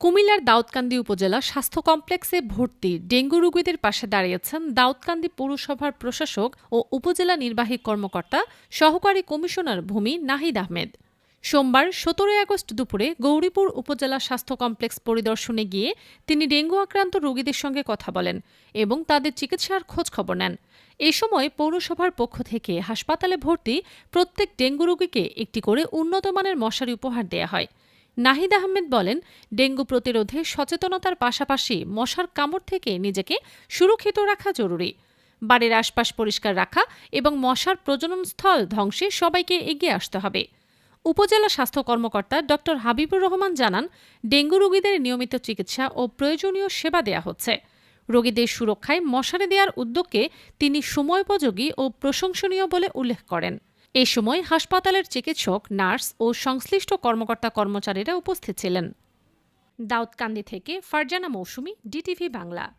কুমিল্লার দাউদকান্দি উপজেলা স্বাস্থ্য কমপ্লেক্সে ভর্তি ডেঙ্গু রোগীদের পাশে দাঁড়িয়েছেন দাউদকান্দি পৌরসভার প্রশাসক ও উপজেলা নির্বাহী কর্মকর্তা সহকারী কমিশনার ভূমি নাহিদ আহমেদ। সোমবার ১৭ আগস্ট দুপুরে গৌরীপুর উপজেলা স্বাস্থ্য কমপ্লেক্স পরিদর্শনে গিয়ে তিনি ডেঙ্গু আক্রান্ত রোগীদের সঙ্গে কথা বলেন এবং তাদের চিকিৎসার খোঁজ খবর নেন। এ সময় পৌরসভার পক্ষ থেকে হাসপাতালে ভর্তি প্রত্যেক ডেঙ্গু রোগীকে একটি করে উন্নতমানের মশারি উপহার দেয়া হয়। নাহিদ আহমেদ বলেন, ডেঙ্গু প্রতিরোধে সচেতনতার পাশাপাশি মশার কামড় থেকে নিজেকে সুরক্ষিত রাখা জরুরি। বাড়ির আশপাশ পরিষ্কার রাখা এবং মশার প্রজননস্থল ধ্বংসে সবাইকে এগিয়ে আসতে হবে। উপজেলা স্বাস্থ্য কর্মকর্তা ড হাবিবুর রহমান জানান, ডেঙ্গু রোগীদের নিয়মিত চিকিৎসা ও প্রয়োজনীয় সেবা দেয়া হচ্ছে। রোগীদের সুরক্ষায় মশারি দেওয়ার উদ্যোগকে তিনি সময়োপযোগী ও প্রশংসনীয় বলে উল্লেখ করেন। এ সময় হাসপাতালের চিকিৎসক, নার্স ও সংশ্লিষ্ট কর্মকর্তা-কর্মচারীরা উপস্থিত ছিলেন। দাউদকান্দি থেকে ফারজানা মৌসুমী, ডিটিভি বাংলা।